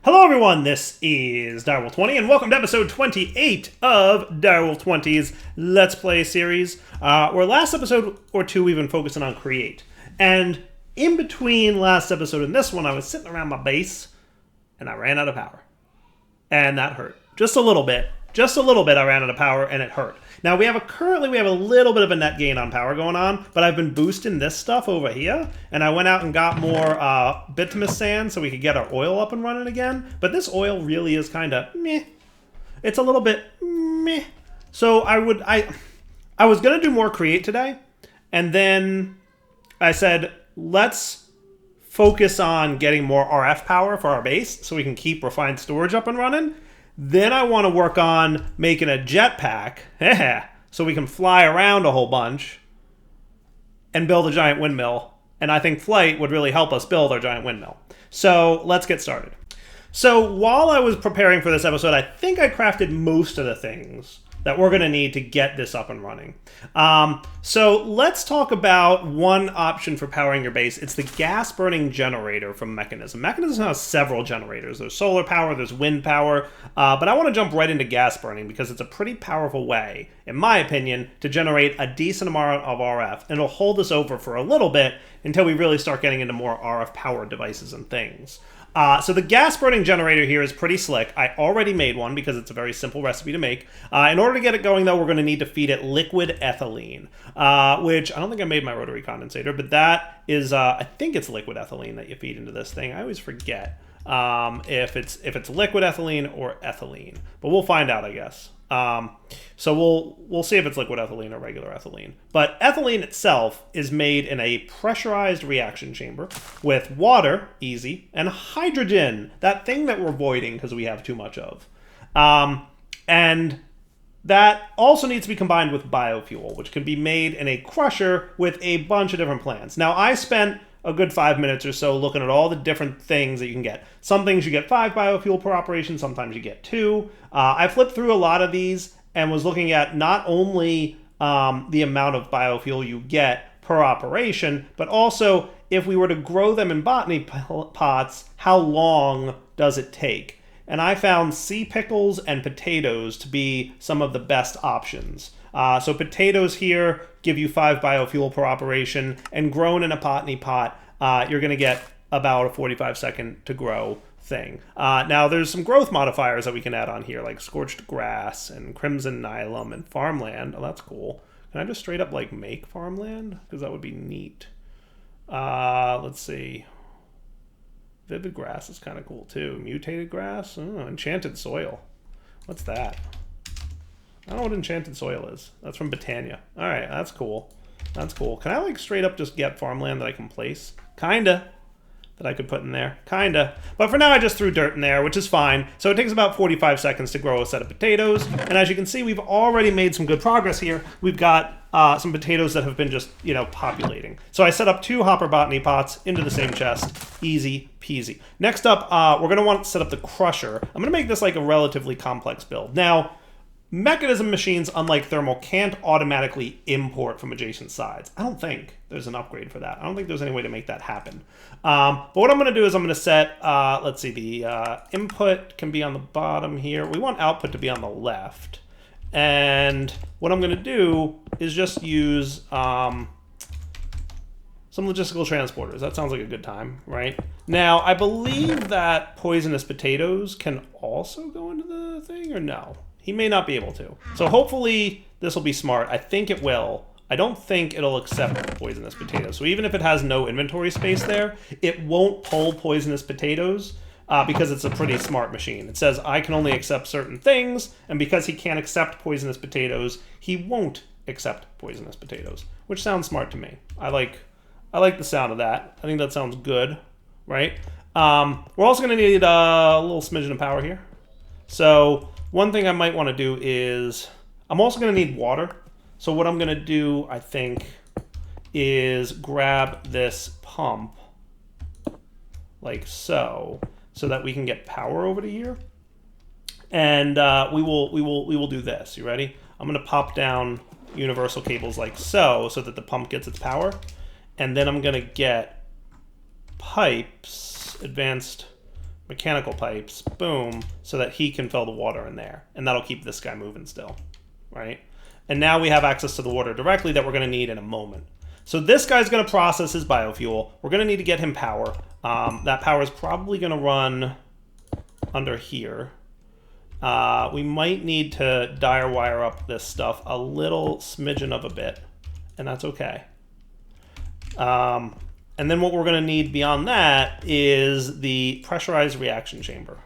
Hello everyone, this is Direwolf20 and welcome to episode 28 of Direwolf20's Let's Play series, where last episode or two we've been focusing on Create. And in between last episode and this one, I was sitting around my base and I ran out of power. And that hurt. Just a little bit I ran out of power and it hurt. Now currently we have a little bit of a net gain on power going on, but I've been boosting this stuff over here, and I went out and got more bituminous sand so we could get our oil up and running again. But this oil really is kind of meh. It's a little bit meh. So I was gonna do more Create today, and then I said let's focus on getting more RF power for our base so we can keep refined storage up and running. Then I want to work on making a jetpack, so we can fly around a whole bunch and build a giant windmill. And I think flight would really help us build our giant windmill. So let's get started. So while I was preparing for this episode, I think I crafted most of the things that we're going to need to get this up and running. So let's talk about one option for powering your base. It's the gas burning generator from Mekanism. Mekanism has several generators. There's solar power, there's wind power, but I want to jump right into gas burning because it's a pretty powerful way, in my opinion, to generate a decent amount of RF. And it'll hold us over for a little bit until we really start getting into more RF powered devices and things. So the gas burning generator here is pretty slick. I already made one because it's a very simple recipe to make. In order to get it going, though, we're going to need to feed it liquid ethylene, which I don't think I made my rotary condensator, but that is, I think it's liquid ethylene that you feed into this thing. I always forget if it's liquid ethylene or ethylene, but we'll find out, I guess. So we'll see if it's liquid ethylene or regular ethylene. But ethylene itself is made in a pressurized reaction chamber with water, easy, and hydrogen, that thing that we're avoiding because we have too much of. And that also needs to be combined with biofuel, which can be made in a crusher with a bunch of different plants. Now, I spent a good 5 minutes or so looking at all the different things that you can get. Some things you get 5 biofuel per operation, sometimes you get 2. I flipped through a lot of these and was looking at not only the amount of biofuel you get per operation, but also if we were to grow them in botany pots, how long does it take? And I found sea pickles and potatoes to be some of the best options. So potatoes here give you 5 biofuel per operation, and grown in a botany pot, you're going to get about a 45-second to grow thing. Now, there's some growth modifiers that we can add on here, like scorched grass and crimson nylon and farmland. Oh, that's cool. Can I just straight up like make farmland? Because that would be neat. Let's see. Vivid grass is kind of cool too. Mutated grass. Oh, enchanted soil. What's that? I don't know what enchanted soil is. That's from Botania. All right, that's cool. That's cool. Can I like straight up just get farmland that I can place? Kinda. That I could put in there. Kinda. But for now, I just threw dirt in there, which is fine. So it takes about 45 seconds to grow a set of potatoes. And as you can see, we've already made some good progress here. We've got some potatoes that have been just, populating. So I set up 2 hopper botany pots into the same chest. Easy peasy. Next up, we're going to want to set up the crusher. I'm going to make this like a relatively complex build. Now, Mekanism machines, unlike thermal, can't automatically import from adjacent sides. I don't think there's an upgrade for that. I don't think there's any way to make that happen. But what I'm going to do is I'm going to set, let's see, the input can be on the bottom here. We want output to be on the left. And what I'm going to do is just use some logistical transporters. That sounds like a good time, right? Now, I believe that poisonous potatoes can also go into the thing, or no? He may not be able to. So hopefully this will be smart. I think it will. I don't think it'll accept poisonous potatoes. So even if it has no inventory space there, it won't pull poisonous potatoes because it's a pretty smart machine. It says I can only accept certain things, and because he can't accept poisonous potatoes, he won't accept poisonous potatoes, which sounds smart to me. I like the sound of that. I think that sounds good, right? We're also going to need a little smidgen of power here. So one thing I might want to do is, I'm also going to need water. So what I'm going to do, I think, is grab this pump like so that we can get power over to here. And we will do this. You ready? I'm going to pop down universal cables like so that the pump gets its power. And then I'm going to get pipes, advanced mechanical pipes, boom, so that he can fill the water in there. And that'll keep this guy moving still, right? And now we have access to the water directly that we're going to need in a moment. So this guy's going to process his biofuel. We're going to need to get him power. That power is probably going to run under here. We might need to dire wire up this stuff a little smidgen of a bit, and that's okay. And then what we're going to need beyond that is the pressurized reaction chamber.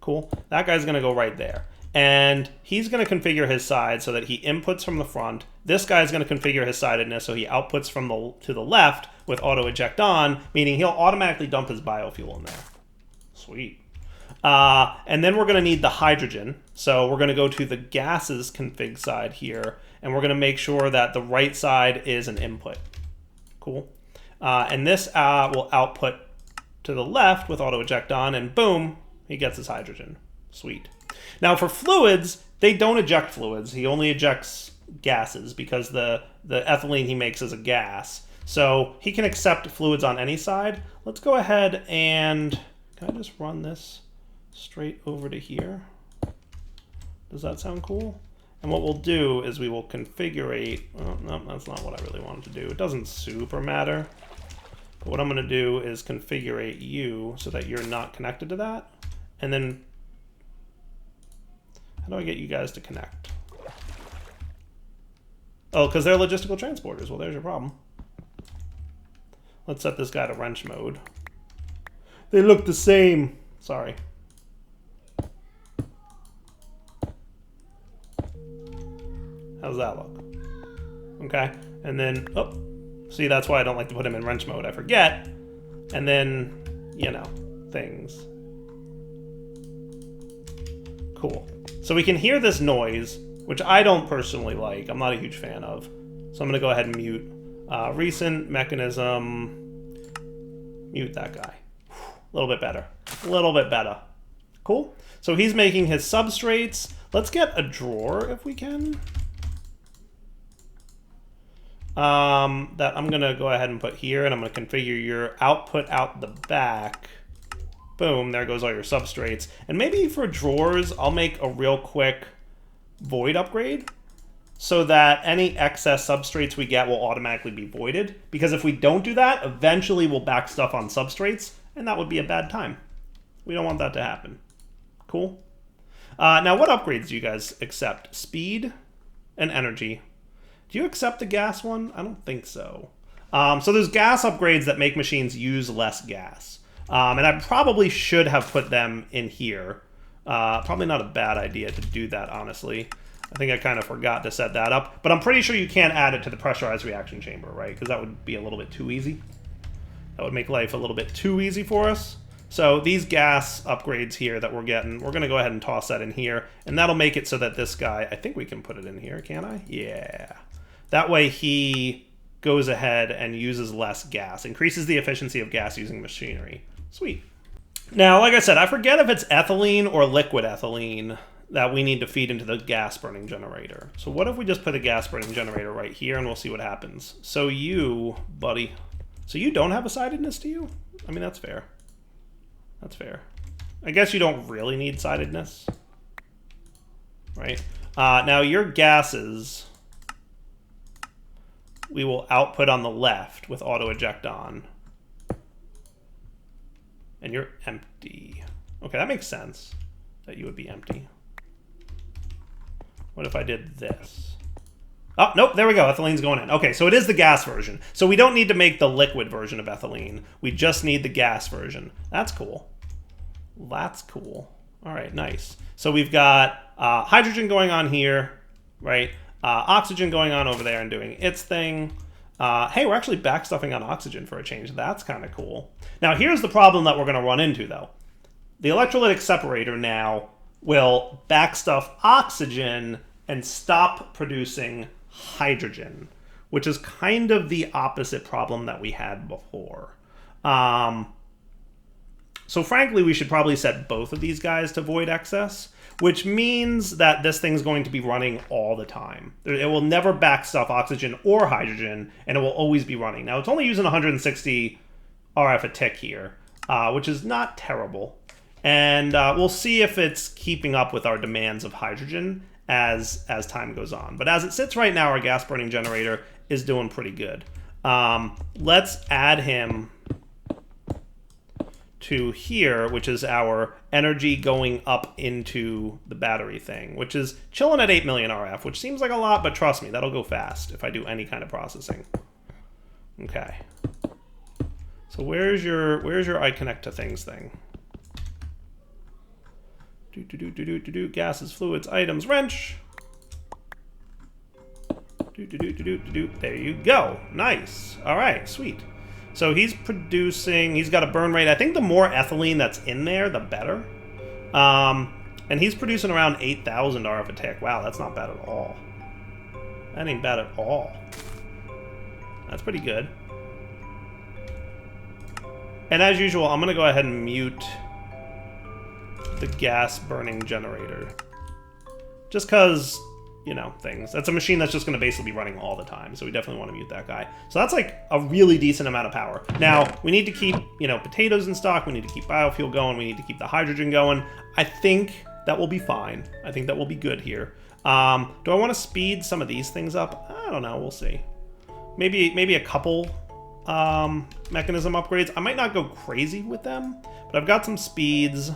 Cool. That guy's going to go right there. And he's going to configure his side so that he inputs from the front. This guy's going to configure his sidedness so he outputs from to the left with auto eject on, meaning he'll automatically dump his biofuel in there. Sweet. And then we're going to need the hydrogen. So we're going to go to the gases config side here, and we're going to make sure that the right side is an input. Cool. And this will output to the left with auto eject on, and boom, he gets his hydrogen. Sweet. Now for fluids, they don't eject fluids. He only ejects gases because the ethylene he makes is a gas. So he can accept fluids on any side. Let's go ahead and, can I just run this straight over to here? Does that sound cool? And what we'll do is we will configure, oh, no, that's not what I really wanted to do. It doesn't super matter. But what I'm going to do is configure you so that you're not connected to that. And then, how do I get you guys to connect? Oh, because they're logistical transporters. Well, there's your problem. Let's set this guy to wrench mode. They look the same. Sorry. How's that look? Okay. And then, oh, see, that's why I don't like to put him in wrench mode. I forget. And then, you know, things. Cool. So we can hear this noise, which I don't personally like. I'm not a huge fan of. So I'm going to go ahead and mute. Recent mechanism. Mute that guy. A little bit better. A little bit better. Cool. So he's making his substrates. Let's get a drawer if we can. That I'm going to go ahead and put here, and I'm going to configure your output out the back. Boom, there goes all your substrates. And maybe for drawers, I'll make a real quick void upgrade so that any excess substrates we get will automatically be voided. Because if we don't do that, eventually we'll back stuff on substrates, and that would be a bad time. We don't want that to happen. Cool? Now, what upgrades do you guys accept? Speed and energy. Do you accept the gas one? I don't think so. So there's gas upgrades that make machines use less gas. And I probably should have put them in here. Probably not a bad idea to do that, honestly. I think I kind of forgot to set that up. But I'm pretty sure you can't add it to the pressurized reaction chamber, right? Because that would be a little bit too easy. That would make life a little bit too easy for us. So these gas upgrades here that we're getting, we're going to go ahead and toss that in here. And that'll make it so that this guy, I think we can put it in here, can I? Yeah. That way he goes ahead and uses less gas. Increases the efficiency of gas using machinery. Sweet. Now, like I said, I forget if it's ethylene or liquid ethylene that we need to feed into the gas burning generator. So what if we just put a gas burning generator right here and we'll see what happens. So you, buddy, so you don't have a sidedness, do you? I mean, that's fair. That's fair. I guess you don't really need sidedness, right? Now your gases, we will output on the left with auto eject on. And you're empty. Okay, that makes sense that you would be empty. What if I did this? Oh, nope, there we go. Ethylene's going in. Okay, so it is the gas version. So we don't need to make the liquid version of ethylene. We just need the gas version. That's cool. That's cool. All right, nice. So we've got hydrogen going on here, right? Oxygen going on over there and doing its thing. Hey, we're actually backstuffing on oxygen for a change. That's kind of cool. Now, here's the problem that we're going to run into, though. The electrolytic separator now will backstuff oxygen and stop producing hydrogen, which is kind of the opposite problem that we had before. So frankly, we should probably set both of these guys to void excess, which means that this thing's going to be running all the time. It will never backstuff oxygen or hydrogen, and it will always be running. Now, it's only using 160 RF a tick here, which is not terrible. And we'll see if it's keeping up with our demands of hydrogen as time goes on. But as it sits right now, our gas burning generator is doing pretty good. Let's add him to here, which is our energy going up into the battery thing, which is chilling at 8 million RF, which seems like a lot, but trust me, that'll go fast if I do any kind of processing. Okay. So where's your I connect to things thing? Gases, fluids, items, wrench. There you go. Nice. All right, sweet. So he's producing, he's got a burn rate. I think the more ethylene that's in there, the better. And he's producing around 8,000 RF a tick. Wow, that's not bad at all. That ain't bad at all. That's pretty good. And as usual, I'm going to go ahead and mute the gas burning generator. Just because, you know, things. That's a machine that's just going to basically be running all the time. So we definitely want to mute that guy. So that's like a really decent amount of power. Now, we need to keep, you know, potatoes in stock. We need to keep biofuel going. We need to keep the hydrogen going. I think that will be fine. I think that will be good here. Do I want to speed some of these things up? I don't know. We'll see. Maybe a couple mechanism upgrades. I might not go crazy with them, but I've got some speeds.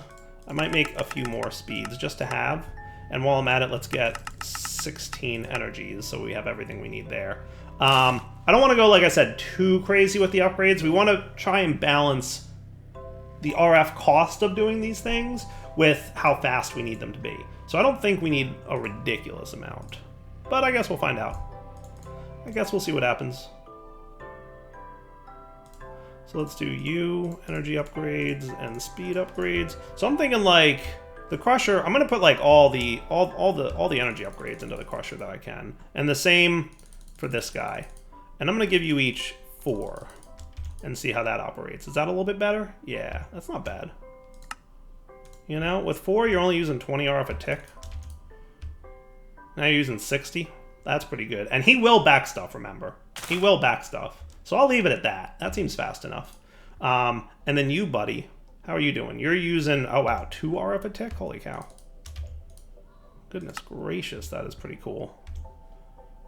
I might make a few more speeds just to have. And while I'm at it, let's get 16 energies, so we have everything we need there. I don't want to go, like I said, too crazy with the upgrades. We want to try and balance the RF cost of doing these things with how fast we need them to be. So I don't think we need a ridiculous amount. But I guess we'll find out. I guess we'll see what happens. So let's do energy upgrades and speed upgrades. So I'm thinking like the crusher, I'm gonna put like all the energy upgrades into the crusher that I can. And the same for this guy. And I'm gonna give you each 4 and see how that operates. Is that a little bit better? Yeah, that's not bad. You know, with 4 you're only using 20 RF a tick. Now you're using 60. That's pretty good. And he will back stuff, remember. He will back stuff. So I'll leave it at that. That seems fast enough. And then you, buddy, how are you doing? You're using, oh wow, 2 RF a tick? Holy cow. Goodness gracious, that is pretty cool.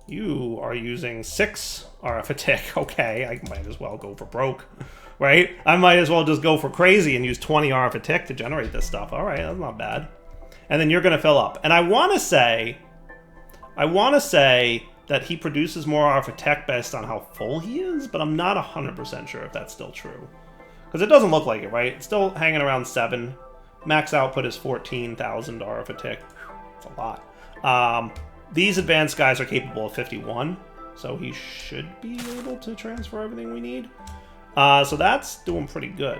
You are using 6 RF a tick. Okay, I might as well go for broke, right? I might as well just go for crazy and use 20 RF a tick to generate this stuff. All right, that's not bad. And then you're going to fill up. And I want to say that he produces more RF a tick based on how full he is, but I'm not 100% sure if that's still true. Because it doesn't look like it, right? It's still hanging around 7. Max output is 14,000 RF a tick. That's a lot. These advanced guys are capable of 51, so he should be able to transfer everything we need. So that's doing pretty good.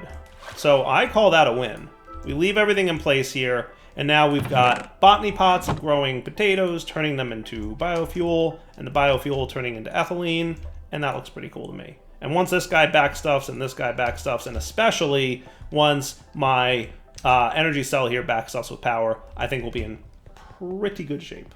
So I call that a win. We leave everything in place here, and now we've got botany pots growing potatoes, turning them into biofuel, and the biofuel turning into ethylene, and that looks pretty cool to me. And once this guy backstuffs and this guy backstuffs, and especially once my energy cell here backstuffs with power, I think we'll be in pretty good shape.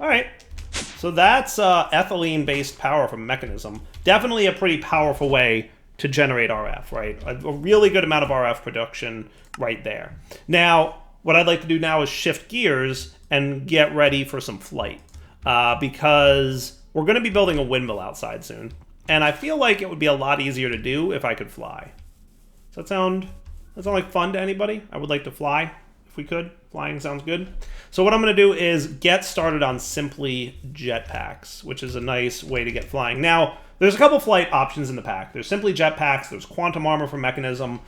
All right, so that's ethylene-based power from Mekanism. Definitely a pretty powerful way to generate RF, right? A really good amount of RF production right there. Now, what I'd like to do now is shift gears and get ready for some flight, because we're going to be building a windmill outside soon. And I feel like it would be a lot easier to do if I could fly. Does that sound like fun to anybody? I would like to fly if we could. Flying sounds good. So what I'm going to do is get started on simply jetpacks, which is a nice way to get flying. Now, there's a couple flight options in the pack. There's simply jetpacks. There's quantum armor from Mekanism.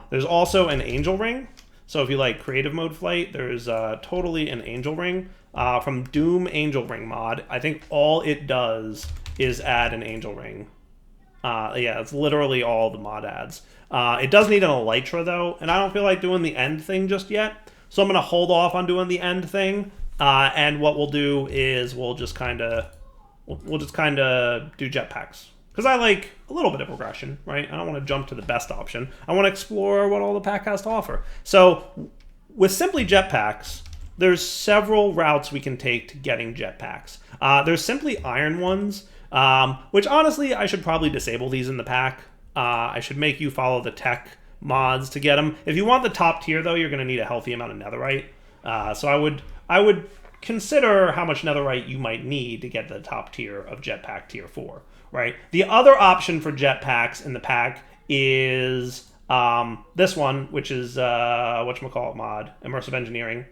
There's also an angel ring. So if you like creative mode flight, there's totally an angel ring from Doom Angel Ring mod. I think all it does is add an angel ring. Yeah, it's literally all the mod adds. It does need an elytra though, and I don't feel like doing the end thing just yet. So I'm going to hold off on doing the end thing. And what we'll do is we'll just kind of do jetpacks. Because I like a little bit of progression, right? I don't want to jump to the best option. I want to explore what all the pack has to offer. So with simply jetpacks, there's several routes we can take to getting jetpacks. There's simply iron ones, which honestly, I should probably disable these in the pack. I should make you follow the tech mods to get them. If you want the top tier, though, you're going to need a healthy amount of netherite. So I would consider how much netherite you might need to get the top tier of jetpack tier 4, right? The other option for jetpacks in the pack is this one, which is whatchamacallit mod, immersive engineering.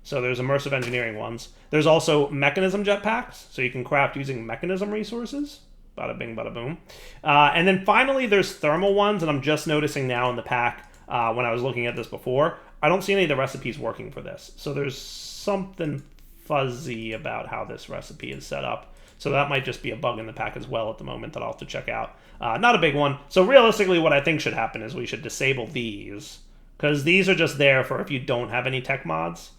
So there's immersive engineering ones. There's also mechanism jetpacks, so you can craft using mechanism resources. Bada bing, bada boom. And then finally, there's thermal ones, and I'm just noticing now in the pack, when I was looking at this before, I don't see any of the recipes working for this. So there's something fuzzy about how this recipe is set up. So that might just be a bug in the pack as well at the moment that I'll have to check out. Not a big one. So realistically, what I think should happen is we should disable these, because these are just there for if you don't have any tech mods.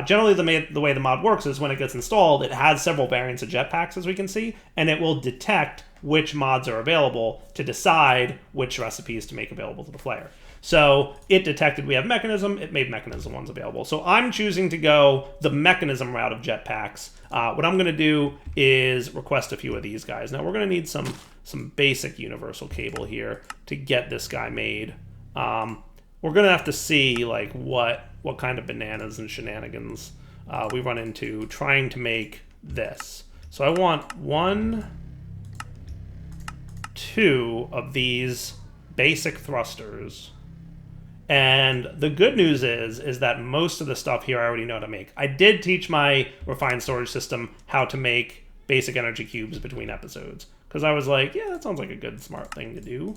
Generally, the way the mod works is when it gets installed, it has several variants of jetpacks, as we can see, and it will detect which mods are available to decide which recipes to make available to the player. So it detected we have mechanism, it made mechanism ones available. So I'm choosing to go the mechanism route of jetpacks. What I'm going to do is request a few of these guys. Now we're going to need some basic universal cable here to get this guy made. We're going to have to see like what kind of bananas and shenanigans we run into trying to make this. So I want 1, 2 of these basic thrusters. And the good news is that most of the stuff here I already know how to make. I did teach my refined storage system how to make basic energy cubes between episodes, because I was like, yeah, that sounds like a good, smart thing to do.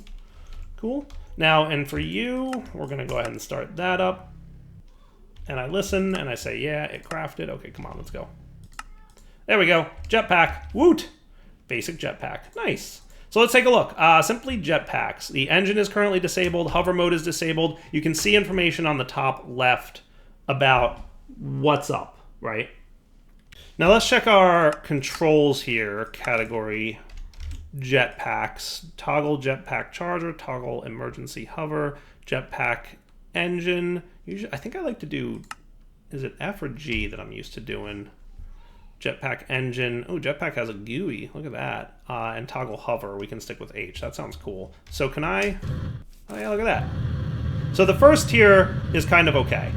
Cool. Now, and for you, we're going to go ahead and start that up. And I listen, and I say, yeah, it crafted. Okay, come on, let's go. There we go. Jetpack. Woot! Basic jetpack. Nice. So let's take a look. Simply jetpacks. The engine is currently disabled. Hover mode is disabled. You can see information on the top left about what's up, right? Now let's check our controls here. Category jetpacks. Toggle jetpack charger. Toggle emergency hover. Jetpack engine. Usually, I think I like to do, is it F or G that I'm used to doing? Jetpack engine. Oh, jetpack has a GUI. Look at that. And toggle hover. We can stick with H. That sounds cool. So can I? Oh yeah, look at that. So the first tier is kind of okay.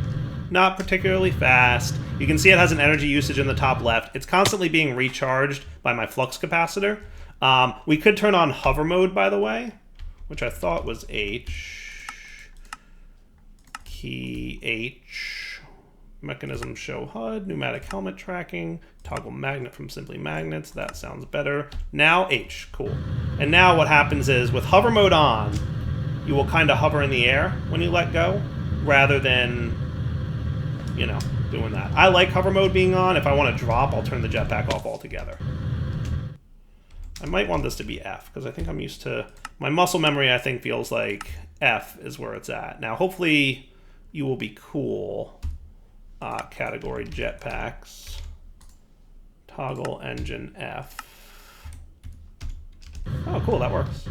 Not particularly fast. You can see it has an energy usage in the top left. It's constantly being recharged by my flux capacitor. We could turn on hover mode, by the way, which I thought was H. Key H. Mechanism show HUD, pneumatic helmet tracking, toggle magnet from simply magnets. That sounds better. Now H, cool. And now what happens is with hover mode on, you will kind of hover in the air when you let go, rather than, you know, doing that. I like hover mode being on. If I want to drop, I'll turn the jetpack off altogether. I might want this to be F, because I think I'm used to, my muscle memory I think feels like F is where it's at. Now hopefully you will be cool. Category jetpacks, toggle engine F. Oh, cool, that works.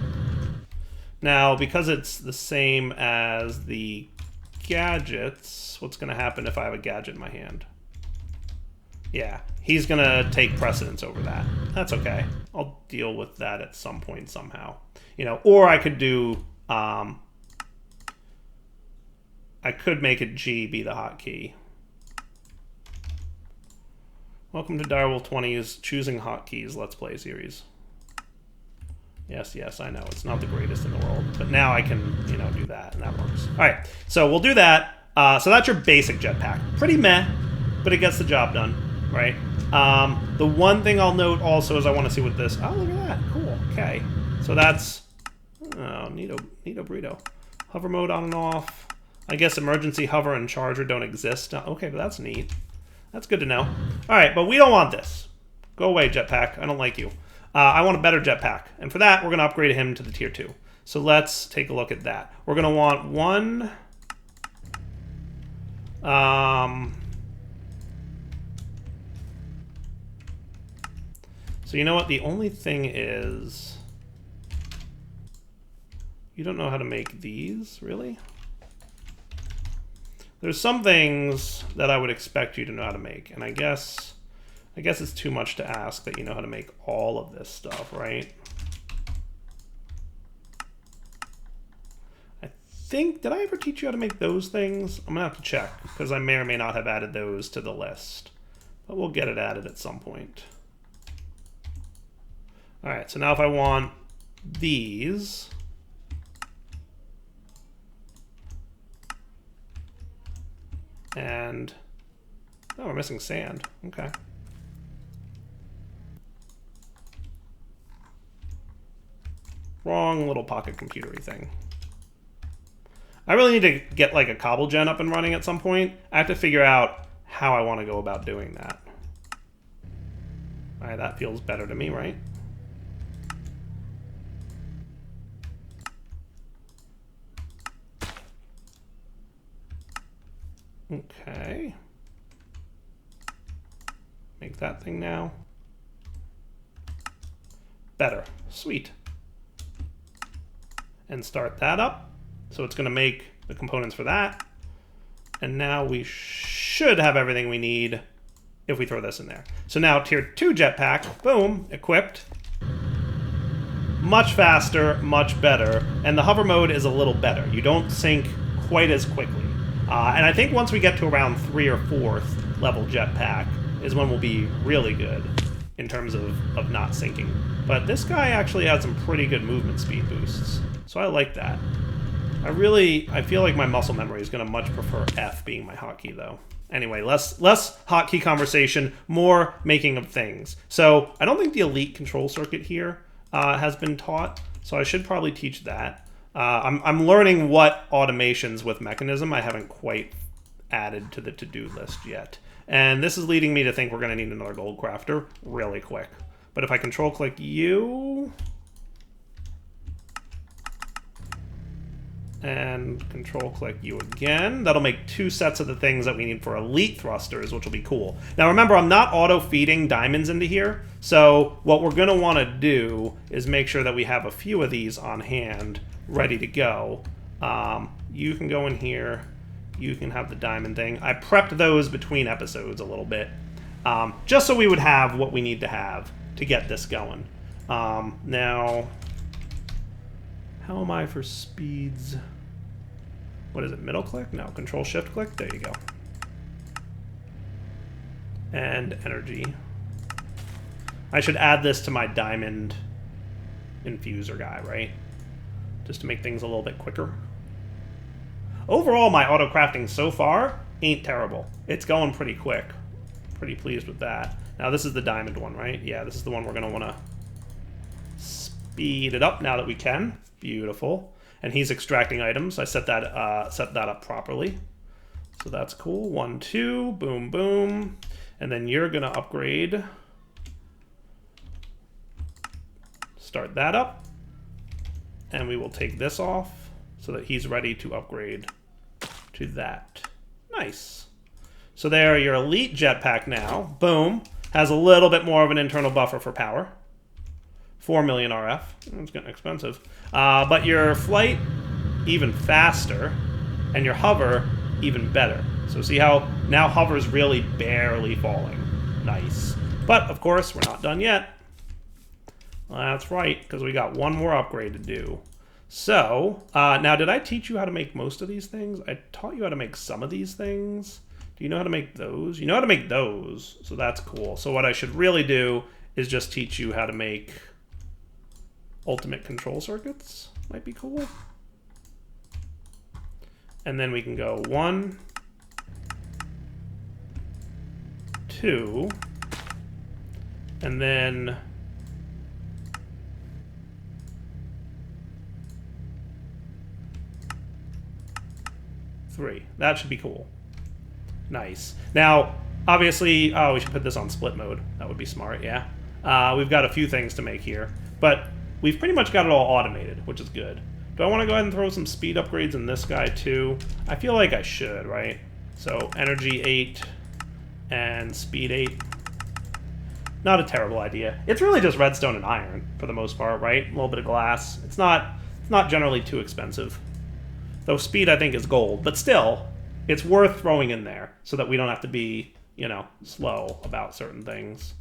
Now, because it's the same as the gadgets, what's going to happen if I have a gadget in my hand? Yeah, he's going to take precedence over that. That's okay. I'll deal with that at some point somehow. You know, or I could do, I could make a G be the hotkey. Welcome to Direwolf 20's Choosing Hotkeys Let's Play series. Yes, yes, I know. It's not the greatest in the world. But now I can, you know, do that, and that works. All right, so we'll do that. So that's your basic jetpack. Pretty meh, but it gets the job done, right? The one thing I'll note also is I want to see what this... Oh, look at that. Cool. Okay. So that's... Oh, neato burrito. Hover mode on and off. I guess emergency hover and charger don't exist. Okay, but that's neat. That's good to know. All right, but we don't want this. Go away, jetpack. I don't like you. I want a better jetpack. And for that, we're going to upgrade him to the tier 2. So let's take a look at that. We're going to want one... So you know what? The only thing is... You don't know how to make these, really? There's some things that I would expect you to know how to make, and I guess it's too much to ask that you know how to make all of this stuff, right? I think, did I ever teach you how to make those things? I'm gonna have to check, because I may or may not have added those to the list. But we'll get it added at some point. All right, so now if I want these, and, oh, we're missing sand, okay. Wrong little pocket computery thing. I really need to get like a PowerGen up and running at some point. I have to figure out how I want to go about doing that. All right, that feels better to me, right? Okay. Make that thing now. Better. Sweet. And start that up. So it's going to make the components for that. And now we should have everything we need if we throw this in there. So now tier 2 jetpack, boom, equipped. Much faster, much better. And the hover mode is a little better. You don't sink quite as quickly. And I think once we get to around 3 or 4th level jetpack is when we'll be really good in terms of not sinking. But this guy actually had some pretty good movement speed boosts. So I like that. I feel like my muscle memory is going to much prefer F being my hotkey, though. Anyway, less hotkey conversation, more making of things. So I don't think the elite control circuit here has been taught, so I should probably teach that. I'm learning what automations with Mekanism I haven't quite added to the to-do list yet. And this is leading me to think we're going to need another gold crafter really quick. But if I control-click you... and control-click you again. That'll make 2 sets of the things that we need for elite thrusters, which will be cool. Now remember, I'm not auto-feeding diamonds into here, so what we're going to want to do is make sure that we have a few of these on hand, ready to go. You can go in here. You can have the diamond thing. I prepped those between episodes a little bit, just so we would have what we need to have to get this going. Now, how am I for speeds? What is it, middle click? No, control shift click, there you go. And energy. I should add this to my diamond infuser guy, right? Just to make things a little bit quicker. Overall, my auto crafting so far ain't terrible. It's going pretty quick. Pretty pleased with that. Now this is the diamond one, right? Yeah, this is the one we're gonna wanna speed it up now that we can. Beautiful. And he's extracting items. I set that up properly. So that's cool. 1, 2, boom, boom. And then you're gonna upgrade. Start that up. And we will take this off so that he's ready to upgrade to that. Nice. So there, your elite jetpack now, boom, has a little bit more of an internal buffer for power. 4 million RF. It's getting expensive. But your flight, even faster, and your hover, even better. So see how now hover's really barely falling. Nice. But, of course, we're not done yet. Well, that's right, because we got one more upgrade to do. So, now did I teach you how to make most of these things? I taught you how to make some of these things. Do you know how to make those? You know how to make those, so that's cool. So what I should really do is just teach you how to make ultimate control circuits. Might be cool. And then we can go 1, 2, and then 3. That should be cool. Nice. Now, obviously, we should put this on split mode. That would be smart, yeah. We've got a few things to make here, but we've pretty much got it all automated, which is good. Do I want to go ahead and throw some speed upgrades in this guy too? I feel like I should, right? So energy 8 and speed 8. Not a terrible idea. It's really just redstone and iron for the most part, right? A little bit of glass. It's not generally too expensive. Though speed I think is gold, but still, it's worth throwing in there so that we don't have to be, you know, slow about certain things.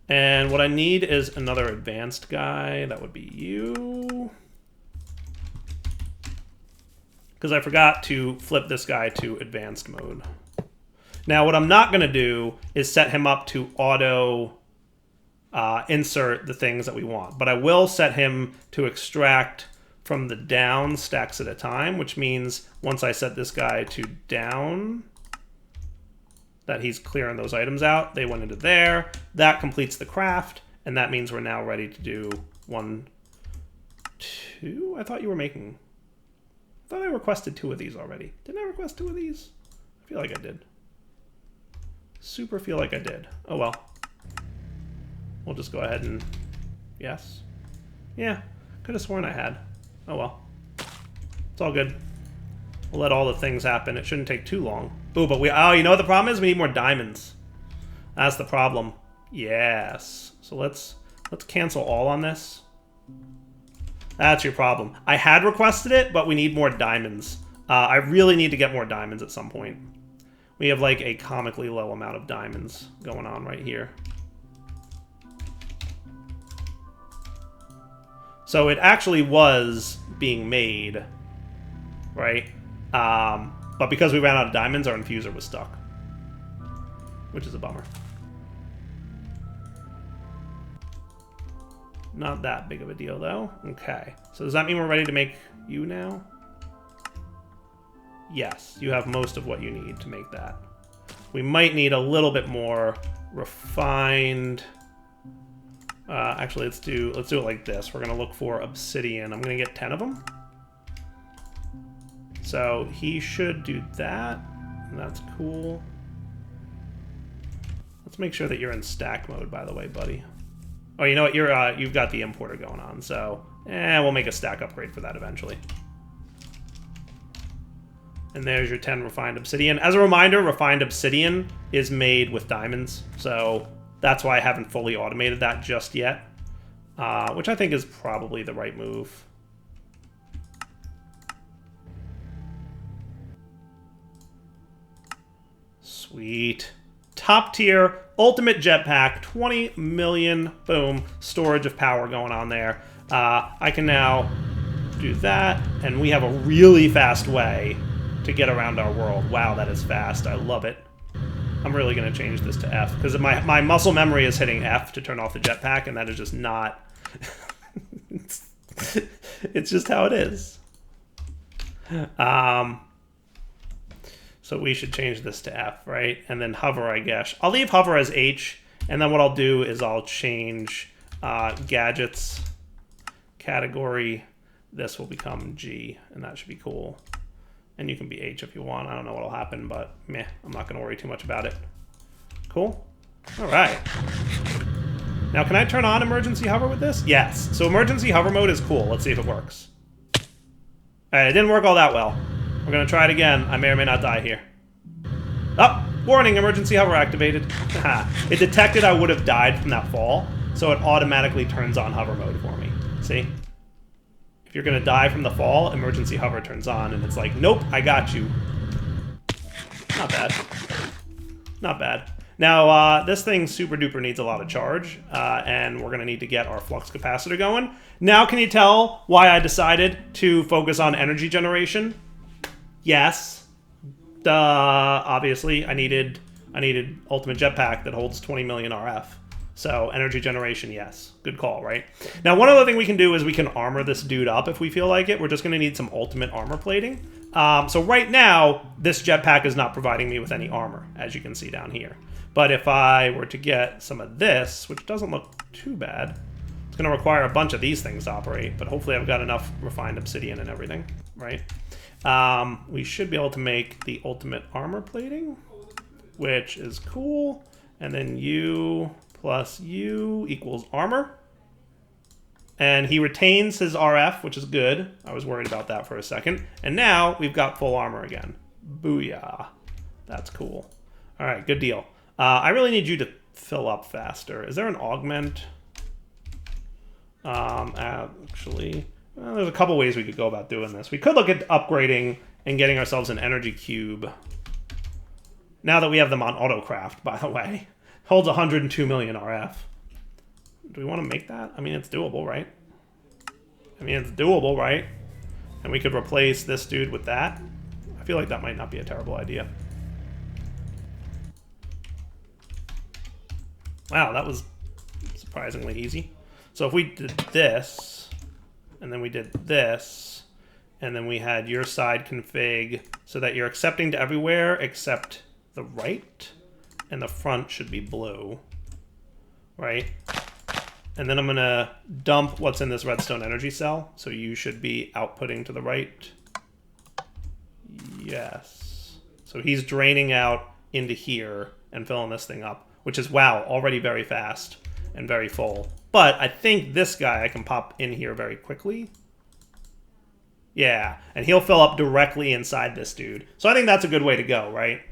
And what I need is another advanced guy. That would be you. Because I forgot to flip this guy to advanced mode. Now, what I'm not going to do is set him up to auto insert the things that we want. But I will set him to extract from the down stacks at a time, which means once I set this guy to down, that he's clearing those items out. They went into there. That completes the craft, and that means we're now ready to do 1, 2. I thought you were making... I thought I requested 2 of these already. Didn't I request 2 of these? I feel like I did. Super feel like I did. Oh well. We'll just go ahead and... Yes. Yeah. Could have sworn I had. Oh well. It's all good. We'll let all the things happen. It shouldn't take too long. Ooh, but we... Oh, you know what the problem is? We need more diamonds. That's the problem. Yes. So let's cancel all on this. That's your problem. I had requested it, but we need more diamonds. I really need to get more diamonds at some point. We have like a comically low amount of diamonds going on right here. So it actually was being made, right? But because we ran out of diamonds, our infuser was stuck, which is a bummer. Not that big of a deal, though. Okay. So does that mean we're ready to make you now? Yes, you have most of what you need to make that. We might need a little bit more refined... actually, let's do it like this. We're going to look for obsidian. I'm going to get 10 of them. So he should do that. And that's cool. Let's make sure that you're in stack mode, by the way, buddy. Oh, you know what? You've got the importer going on, so we'll make a stack upgrade for that eventually. And there's your 10 refined obsidian. As a reminder, refined obsidian is made with diamonds, so that's why I haven't fully automated that just yet, which I think is probably the right move. Sweet. Top tier, ultimate jetpack, 20 million, boom, storage of power going on there. I can now do that, and we have a really fast way to get around our world. Wow, that is fast. I love it. I'm really going to change this to F, because my muscle memory is hitting F to turn off the jetpack, and that is just not... it's just how it is. So we should change this to F, right? And then hover, I guess. I'll leave hover as H, and then what I'll do is I'll change gadgets category. This will become G, and that should be cool. And you can be H if you want. I don't know what'll happen, but meh, I'm not going to worry too much about it. Cool. All right. Now, can I turn on emergency hover with this? Yes. So emergency hover mode is cool. Let's see if it works. All right, it didn't work all that well. We're going to try it again. I may or may not die here. Oh, warning, emergency hover activated. It detected I would have died from that fall, so it automatically turns on hover mode for me. See? If you're going to die from the fall, emergency hover turns on, and it's like, nope, I got you. Not bad. Not bad. Now, this thing super duper needs a lot of charge, and we're going to need to get our flux capacitor going. Now, can you tell why I decided to focus on energy generation? Yes. Duh, obviously, I needed ultimate jetpack that holds 20 million RF. So, energy generation, yes. Good call, right? Now, one other thing we can do is we can armor this dude up if we feel like it. We're just going to need some ultimate armor plating. So right now, this jetpack is not providing me with any armor, as you can see down here. But if I were to get some of this, which doesn't look too bad, it's going to require a bunch of these things to operate, but hopefully I've got enough refined obsidian and everything, right? We should be able to make the ultimate armor plating, which is cool. And then U plus U equals armor. And he retains his RF, which is good. I was worried about that for a second. And now we've got full armor again. Booyah. That's cool. All right, good deal. I really need you to fill up faster. Is there an augment? Actually, well, there's a couple ways we could go about doing this. We could look at upgrading and getting ourselves an energy cube. Now that we have them on autocraft, by the way. Holds 102 million RF. Do we want to make that? I mean, it's doable, right? I mean, it's doable, right? And we could replace this dude with that. I feel like that might not be a terrible idea. Wow, that was surprisingly easy. So if we did this, and then we did this, and then we had your side config so that you're accepting to everywhere except the right, and the front should be blue, right? And then I'm gonna dump what's in this redstone energy cell, so you should be outputting to the right. Yes. So he's draining out into here and filling this thing up, which is, wow, already very fast and very full. But I think this guy I can pop in here very quickly. Yeah, and he'll fill up directly inside this dude. So I think that's a good way to go, right?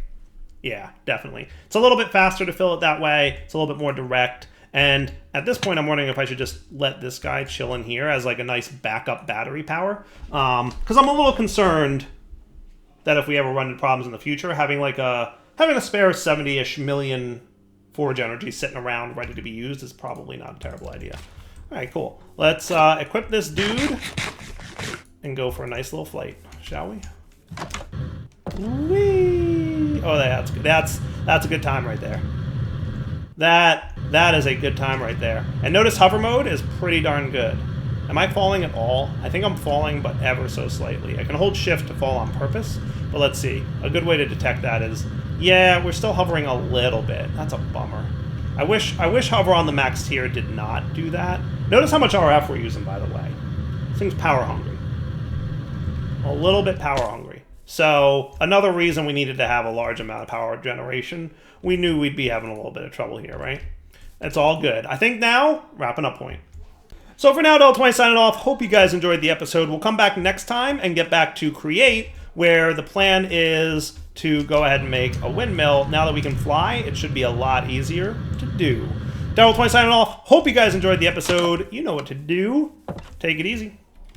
Yeah, definitely. It's a little bit faster to fill it that way. It's a little bit more direct. And at this point, I'm wondering if I should just let this guy chill in here as like a nice backup battery power. Because I'm a little concerned that if we ever run into problems in the future, having a spare 70-ish million forge energy sitting around ready to be used is probably not a terrible idea. All right, cool. Let's equip this dude and go for a nice little flight, shall we? Whee! Oh, that's good. That's a good time right there. That is a good time right there. And notice hover mode is pretty darn good. Am I falling at all? I think I'm falling, but ever so slightly. I can hold shift to fall on purpose, but let's see. A good way to detect that is, yeah, we're still hovering a little bit. That's a bummer. I wish hover on the max tier did not do that. Notice how much RF we're using, by the way. This thing's power hungry. A little bit power hungry. So another reason we needed to have a large amount of power generation. We knew we'd be having a little bit of trouble here, right? That's all good. I think now, wrapping up point. So for now, Del20 signing off. Hope you guys enjoyed the episode. We'll come back next time and get back to create, where the plan is to go ahead and make a windmill. Now that we can fly, it should be a lot easier to do. Del20 signing off. Hope you guys enjoyed the episode. You know what to do. Take it easy.